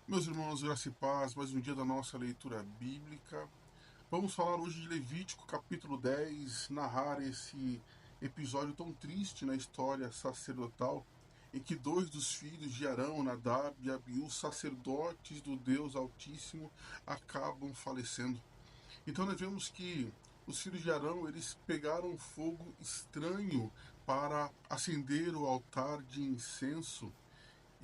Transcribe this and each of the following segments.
Meus irmãos, graça e paz, mais um dia da nossa leitura bíblica. Vamos falar hoje de Levítico, capítulo 10, narrar esse episódio tão triste na história sacerdotal, em que dois dos filhos de Arão, Nadab e Abiú, sacerdotes do Deus Altíssimo, acabam falecendo. Então nós vemos que os filhos de Arão, eles pegaram um fogo estranho para acender o altar de incenso,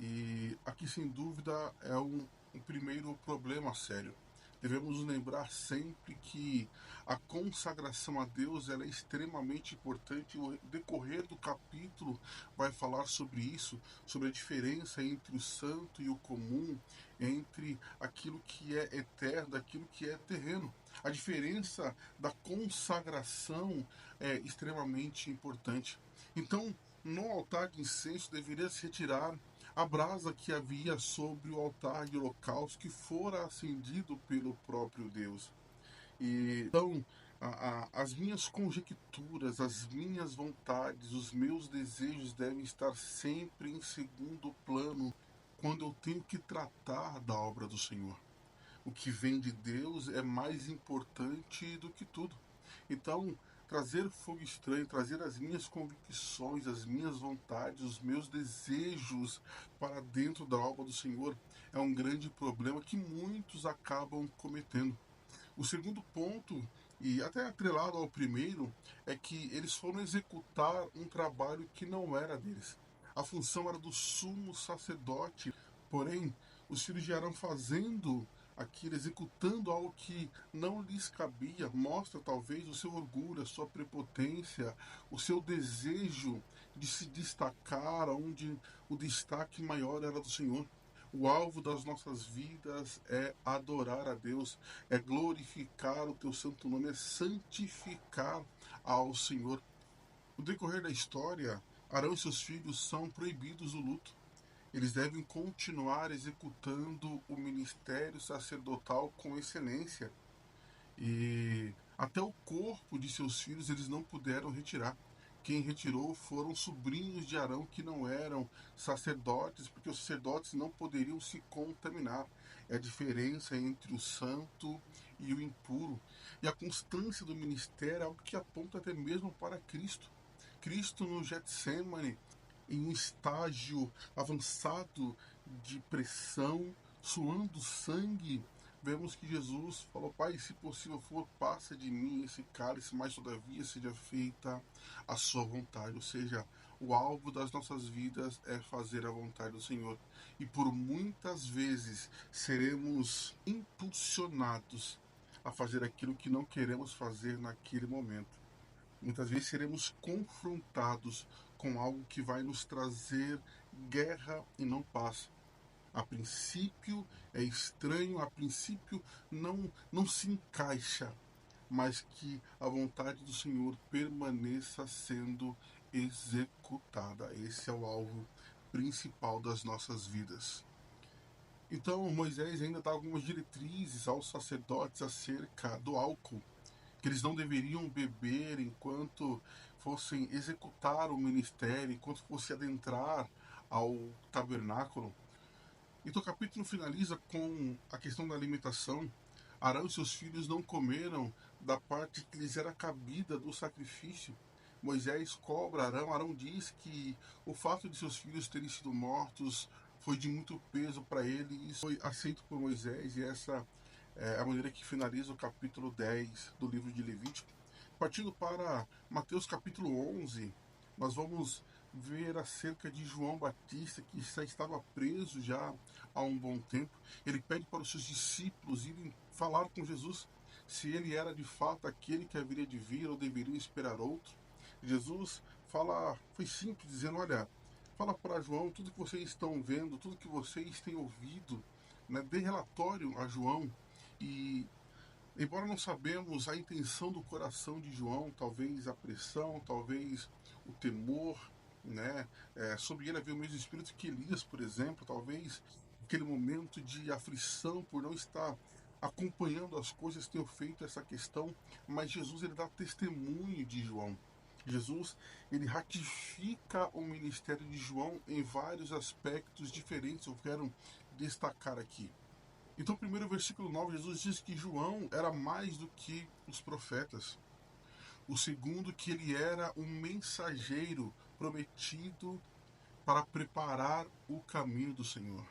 e aqui, sem dúvida, é um primeiro problema sério. Devemos nos lembrar sempre que a consagração a Deus ela é extremamente importante. O decorrer do capítulo vai falar sobre isso, sobre a diferença entre o santo e o comum, entre aquilo que é eterno, aquilo que é terreno. A diferença da consagração é extremamente importante. Então, no altar de incenso deveria se retirar a brasa que havia sobre o altar de holocausto que fora acendido pelo próprio Deus. E então, as minhas conjecturas, as minhas vontades, os meus desejos devem estar sempre em segundo plano quando eu tenho que tratar da obra do Senhor. O que vem de Deus é mais importante do que tudo. Então, trazer fogo estranho, trazer as minhas convicções, as minhas vontades, os meus desejos para dentro da obra do Senhor é um grande problema que muitos acabam cometendo. O segundo ponto, e até atrelado ao primeiro, é que eles foram executar um trabalho que não era deles. A função era do sumo sacerdote, porém, os filhos de Arão fazendo aquilo, executando algo que não lhes cabia, mostra talvez o seu orgulho, a sua prepotência, o seu desejo de se destacar, onde o destaque maior era do Senhor. O alvo das nossas vidas é adorar a Deus, é glorificar o teu santo nome, é santificar ao Senhor. No decorrer da história, Arão e seus filhos são proibidos do luto. Eles devem continuar executando o ministério sacerdotal com excelência. E até o corpo de seus filhos eles não puderam retirar. Quem retirou foram sobrinhos de Arão que não eram sacerdotes, porque os sacerdotes não poderiam se contaminar. É a diferença entre o santo e o impuro. E a constância do ministério é algo que aponta até mesmo para Cristo. Cristo no Getsemane, em um estágio avançado de pressão, suando sangue, vemos que Jesus falou: Pai, se possível for, passa de mim esse cálice, mas todavia seja feita a sua vontade. Ou seja, o alvo das nossas vidas é fazer a vontade do Senhor. E por muitas vezes seremos impulsionados a fazer aquilo que não queremos fazer naquele momento. Muitas vezes seremos confrontados com algo que vai nos trazer guerra e não paz. A princípio é estranho, a princípio não se encaixa, mas que a vontade do Senhor permaneça sendo executada. Esse é o alvo principal das nossas vidas. Então Moisés ainda dá algumas diretrizes aos sacerdotes acerca do álcool, que eles não deveriam beber enquanto fossem executar o ministério, enquanto fosse adentrar ao tabernáculo. Então o capítulo finaliza com a questão da alimentação. Arão e seus filhos não comeram da parte que lhes era cabida do sacrifício. Moisés cobra Arão. Arão diz que o fato de seus filhos terem sido mortos foi de muito peso para ele, e isso foi aceito por Moisés, e essa é a maneira que finaliza o capítulo 10 do livro de Levítico. Partindo para Mateus capítulo 11, nós vamos ver acerca de João Batista, que estava preso já há um bom tempo. Ele pede para os seus discípulos irem falar com Jesus se ele era de fato aquele que haveria de vir ou deveriam esperar outro. Jesus fala, foi simples, dizendo: olha, fala para João tudo que vocês estão vendo, tudo que vocês têm ouvido, né? Dê relatório a João. E embora não sabemos a intenção do coração de João, talvez a pressão, talvez o temor, né? Sobre ele havia o mesmo espírito que Elias, por exemplo, talvez aquele momento de aflição por não estar acompanhando as coisas tenham feito essa questão, mas Jesus ele dá testemunho de João. Jesus ele ratifica o ministério de João em vários aspectos diferentes. Houveram destacar aqui? Então, primeiro, versículo 9, Jesus diz que João era mais do que os profetas. O segundo, que ele era um mensageiro prometido para preparar o caminho do Senhor.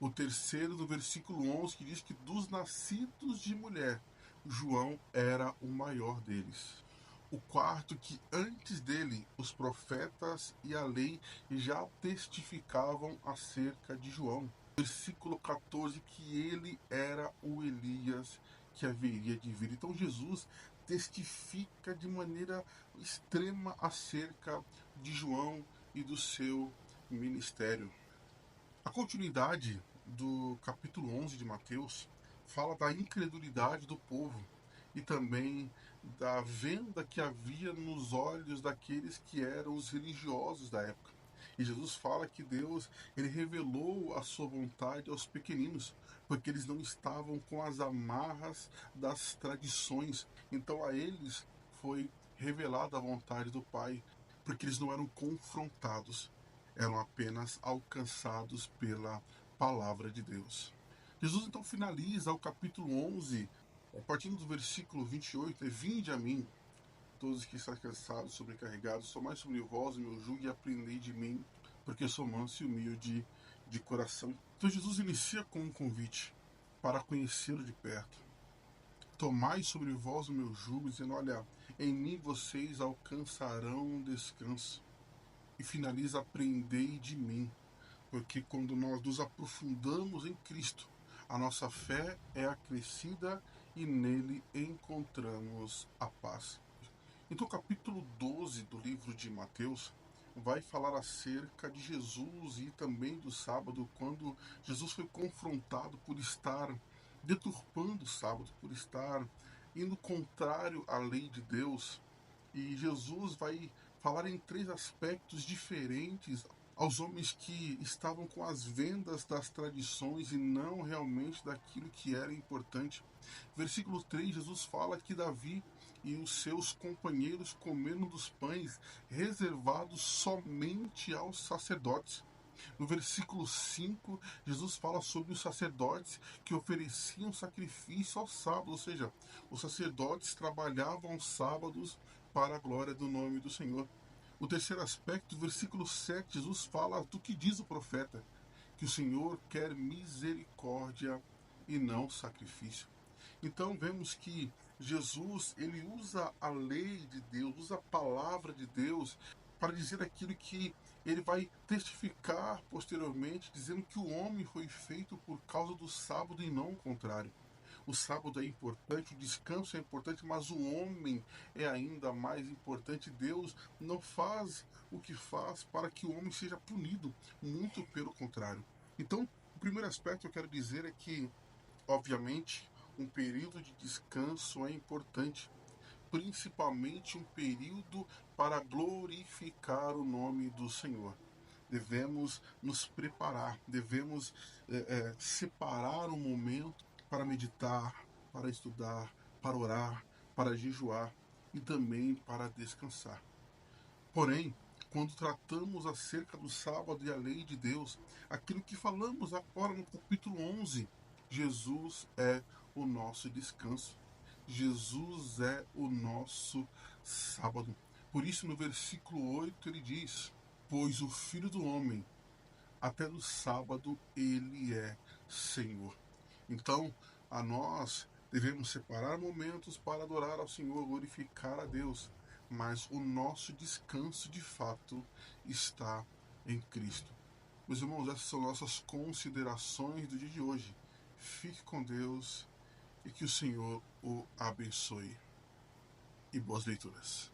O terceiro, no versículo 11, que diz que dos nascidos de mulher, João era o maior deles. O quarto, que antes dele, os profetas e a lei já testificavam acerca de João. Versículo 14, que ele era o Elias que haveria de vir. Então Jesus testifica de maneira extrema acerca de João e do seu ministério. A continuidade do capítulo 11 de Mateus fala da incredulidade do povo e também da venda que havia nos olhos daqueles que eram os religiosos da época. E Jesus fala que Deus, ele revelou a sua vontade aos pequeninos, porque eles não estavam com as amarras das tradições. Então a eles foi revelada a vontade do Pai, porque eles não eram confrontados, eram apenas alcançados pela palavra de Deus. Jesus então finaliza o capítulo 11, partindo do versículo 28, vinde a mim, todos que estão cansados, sobrecarregados, tomai sobre vós o meu jugo e aprendei de mim, porque sou manso e humilde de coração. Então Jesus inicia com um convite para conhecê-lo de perto. Tomai sobre vós o meu jugo, dizendo, olha, em mim vocês alcançarão descanso. E finaliza, aprendei de mim, porque quando nós nos aprofundamos em Cristo, a nossa fé é acrescida e nele encontramos a paz. Então o capítulo 12 do livro de Mateus vai falar acerca de Jesus e também do sábado, quando Jesus foi confrontado por estar deturpando o sábado, por estar indo contrário à lei de Deus. E Jesus vai falar em três aspectos diferentes aos homens que estavam com as vendas das tradições e não realmente daquilo que era importante. Versículo 3, Jesus fala que Davi e os seus companheiros comeram dos pães reservados somente aos sacerdotes. No versículo 5, Jesus fala sobre os sacerdotes que ofereciam sacrifício ao sábado, ou seja, os sacerdotes trabalhavam aos sábados para a glória do nome do Senhor. O terceiro aspecto, versículo 7, Jesus fala do que diz o profeta, que o Senhor quer misericórdia e não sacrifício. Então vemos que Jesus, ele usa a lei de Deus, usa a palavra de Deus para dizer aquilo que ele vai testificar posteriormente, dizendo que o homem foi feito por causa do sábado e não o contrário. O sábado é importante, o descanso é importante, mas o homem é ainda mais importante. Deus não faz o que faz para que o homem seja punido, muito pelo contrário. Então, o primeiro aspecto que eu quero dizer é que, obviamente, um período de descanso é importante, principalmente um período para glorificar o nome do Senhor. Devemos nos preparar, devemos separar um momento para meditar, para estudar, para orar, para jejuar e também para descansar. Porém, quando tratamos acerca do sábado e a lei de Deus, aquilo que falamos agora no capítulo 11, Jesus é o nosso descanso. Jesus é o nosso sábado. Por isso, no versículo 8, ele diz, pois o Filho do Homem, até no sábado, ele é Senhor. Então, a nós devemos separar momentos para adorar ao Senhor, glorificar a Deus, mas o nosso descanso de fato está em Cristo. Meus irmãos, essas são nossas considerações do dia de hoje. Fique com Deus e que o Senhor o abençoe. E boas leituras.